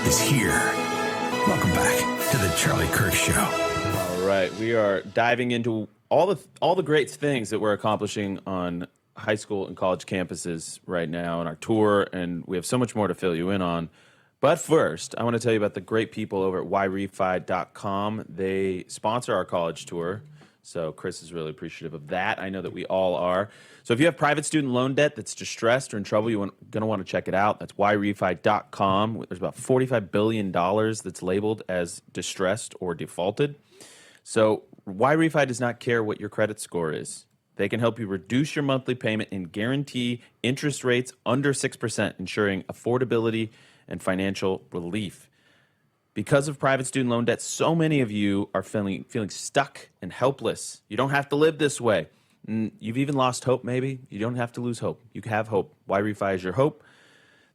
is here. Welcome back to the Charlie Kirk Show. All right, we are diving into all the great things that we're accomplishing on high school and college campuses right now on our tour, and we have so much more to fill you in on. But first, I want to tell you about the great people over at yrefy.com. They sponsor our college tour, so Chris is really appreciative of that. I know that we all are. So if you have private student loan debt that's distressed or in trouble, you're going to want to check it out. That's yrefy.com. There's about $45 billion that's labeled as distressed or defaulted. So YRefi does not care what your credit score is. They can help you reduce your monthly payment and guarantee interest rates under 6%, ensuring affordability and financial relief. Because of private student loan debt, so many of you are feeling stuck and helpless. You don't have to live this way. You've even lost hope, maybe. You don't have to lose hope. You have hope. YRefi is your hope.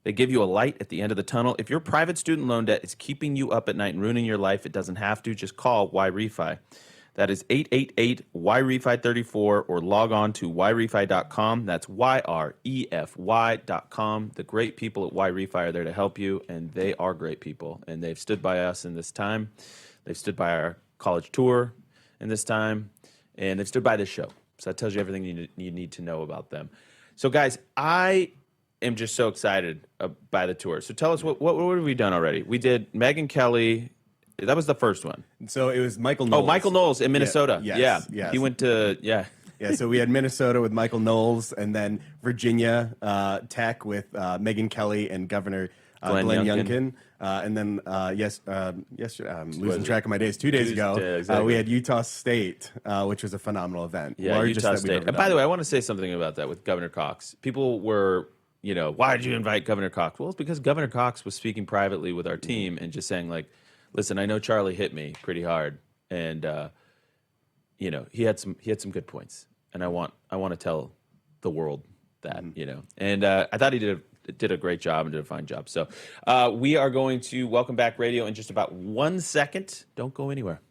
They give you a light at the end of the tunnel. If your private student loan debt is keeping you up at night and ruining your life, it doesn't have to. Just call YRefi. That is 888-YREFI34 or log on to yrefy.com. That's YREFY.com. The great people at YRefi are there to help you, and they are great people. And they've stood by us in this time. They've stood by our college tour in this time, and they've stood by this show. So that tells you everything you need to know about them. So, guys, I am just so excited by the tour. So tell us, what have we done already? We did Megyn Kelly. That was the first one. So it was Michael Knowles. Oh, Michael Knowles in Minnesota. Yes. He went to, Yeah, so we had Minnesota with Michael Knowles, and then Virginia Tech with Megyn Kelly and Governor Glenn Youngkin. And then, yesterday, I'm losing track of my days. 2 days ago, exactly. we had Utah State, which was a phenomenal event. Yeah, Utah State. And by the way, I want to say something about that with Governor Cox. People were, why did you invite Governor Cox? Well, it's because Governor Cox was speaking privately with our team and just saying, like, listen, I know Charlie hit me pretty hard, and he had some good points, and I want to tell the world that, and I thought he did a great job and did a fine job. So we are going to welcome back radio in just about 1 second. Don't go anywhere.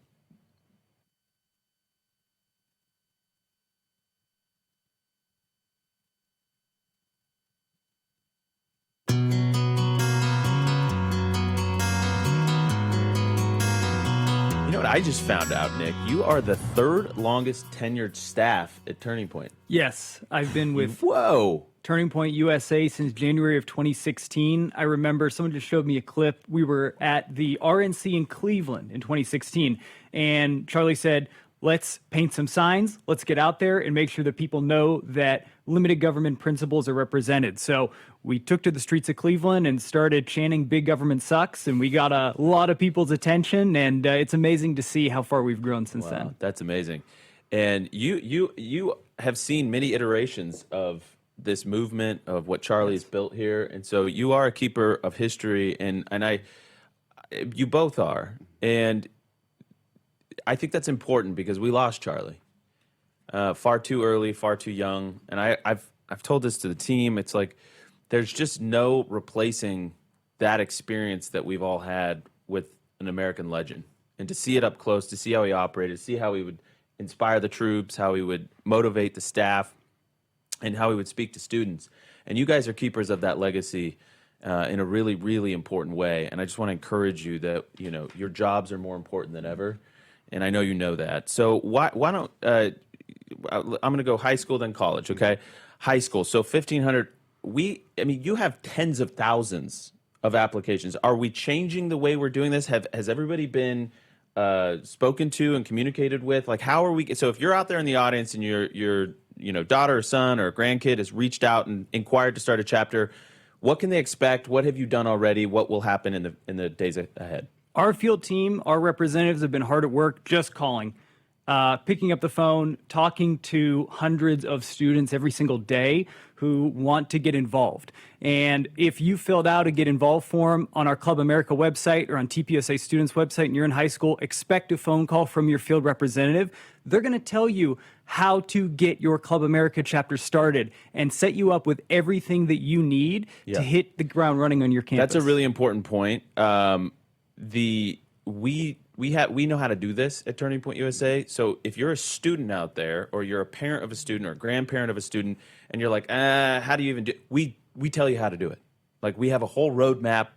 You know what I just found out, Nick? You are the third longest tenured staff at Turning Point. Yes, I've been with Turning Point USA since January of 2016. I remember someone just showed me a clip. We were at the RNC in Cleveland in 2016, and Charlie said, let's paint some signs, let's get out there and make sure that people know that limited government principles are represented. So we took to the streets of Cleveland and started chanting "Big Government Sucks," and we got a lot of people's attention, and it's amazing to see how far we've grown since then. That's amazing. And you have seen many iterations of this movement, of what Charlie has built here, and so you are a keeper of history, and you both are. And I think that's important because we lost Charlie far too early, far too young. And I've told this to the team. It's like there's just no replacing that experience that we've all had with an American legend. And to see it up close, to see how he operated, see how he would inspire the troops, how he would motivate the staff, and how he would speak to students. And you guys are keepers of that legacy in a really, really important way. And I just want to encourage you that, your jobs are more important than ever. And I know you know that. So why don't I'm going to go high school, then college, okay? High school, so 1,500. You have tens of thousands of applications. Are we changing the way we're doing this? Has everybody been spoken to and communicated with? Like, how are we? So if you're out there in the audience and your daughter or son or grandkid has reached out and inquired to start a chapter, what can they expect? What have you done already? What will happen in the days ahead? Our field team, our representatives have been hard at work just calling, picking up the phone, talking to hundreds of students every single day who want to get involved. And if you filled out a Get Involved form on our Club America website or on TPUSA students' website and you're in high school, expect a phone call from your field representative. They're going to tell you how to get your Club America chapter started and set you up with everything that you need to hit the ground running on your campus. That's a really important point. We know how to do this at Turning Point USA. So if you're a student out there, or you're a parent of a student or a grandparent of a student, and you're like, how do you even do it? We tell you how to do it. Like, we have a whole roadmap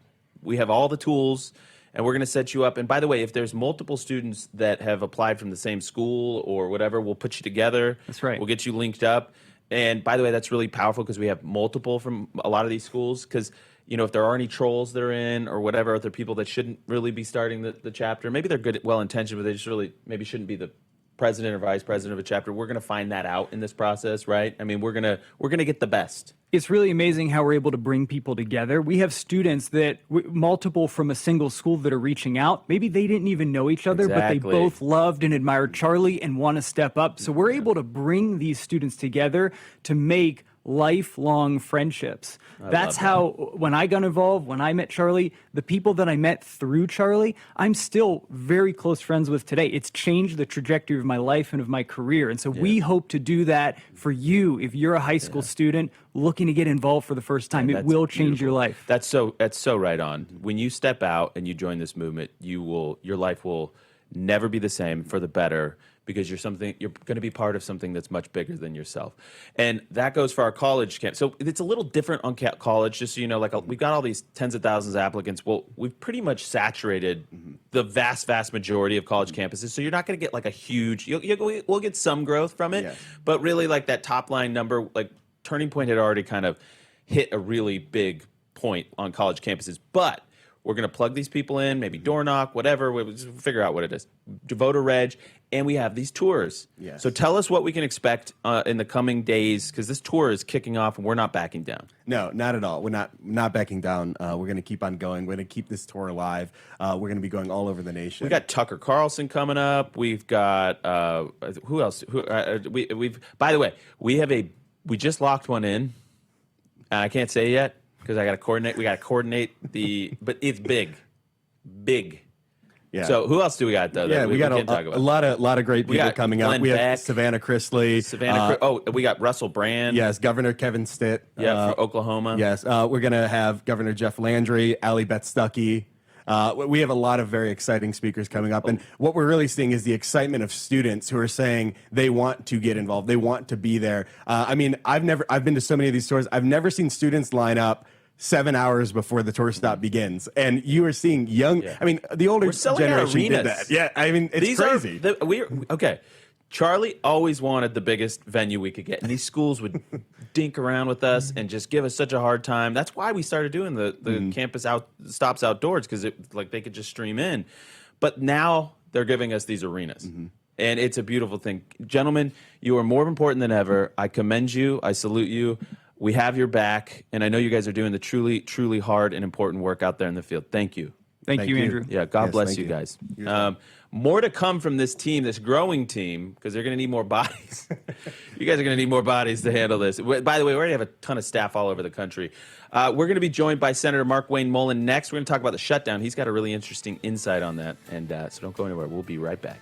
we have all the tools, and we're going to set you up. And by the way, if there's multiple students that have applied from the same school or whatever, we'll put you together. That's right. We'll get you linked up. And by the way, that's really powerful because we have multiple from a lot of these schools. Because, you know, if there are any trolls that are in or whatever, if there are people that shouldn't really be starting the chapter, maybe they're good, well-intentioned, but they just really maybe shouldn't be the president or vice president of a chapter. We're going to find that out in this process, right? I mean, we're gonna get the best. It's really amazing how we're able to bring people together. We have students that multiple from a single school that are reaching out. Maybe they didn't even know each other, but they both loved and admired Charlie and want to step up. So we're able to bring these students together to make lifelong friendships. That's how, when I got involved, when I met Charlie, the people that I met through Charlie, I'm still very close friends with today. It's changed the trajectory of my life and of my career. And so we hope to do that for you. If you're a high school student looking to get involved for the first time, it will change your life. That's so right on. When you step out and you join this movement, your life will never be the same for the better, because you're going to be part of something that's much bigger than yourself. And that goes for our college camp. So it's a little different on college, just so you know, like we've got all these tens of thousands of applicants. Well, we've pretty much saturated the vast majority of college campuses. So you're not going to get like a huge, we'll get some growth from it, but really like that top line number, like Turning Point had already kind of hit a really big point on college campuses. But we're going to plug these people in, maybe door knock, whatever. We'll just figure out what it is. Voter reg, and we have these tours. Yes. So tell us what we can expect in the coming days, because this tour is kicking off, and we're not backing down. No, not at all. We're not backing down. We're going to keep on going. We're going to keep this tour alive. We're going to be going all over the nation. We got Tucker Carlson coming up. We've got who else? We've. By the way, we just locked one in. I can't say yet, because I got to coordinate. We got to coordinate but it's big. Yeah. So who else do we got though? Yeah, we got a lot of great people coming up. We have Savannah Chrisley. We got Russell Brand. Yes, Governor Kevin Stitt. From Oklahoma. Yes, we're gonna have Governor Jeff Landry, Allie Beth Stuckey. We have a lot of very exciting speakers coming up, and what we're really seeing is the excitement of students who are saying they want to get involved, they want to be there. I mean, I've been to so many of these tours. I've never seen students line up 7 hours before the tour stop begins, and you are seeing young. I mean, the older generation did that. Yeah, I mean, it's crazy. Okay. Charlie always wanted the biggest venue we could get, and these schools would dink around with us and just give us such a hard time. That's why we started doing the campus stops outdoors, because they could just stream in. But now they're giving us these arenas, and it's a beautiful thing. Gentlemen, you are more important than ever. I commend you. I salute you. We have your back, and I know you guys are doing the truly, truly hard and important work out there in the field. Thank you. Thank you, Andrew. Yeah, God bless you guys. More to come from this team, this growing team, because they're going to need more bodies. You guys are going to need more bodies to handle this. By the way, we already have a ton of staff all over the country. We're going to be joined by Senator Markwayne Mullin next. We're going to talk about the shutdown. He's got a really interesting insight on that, and so don't go anywhere. We'll be right back.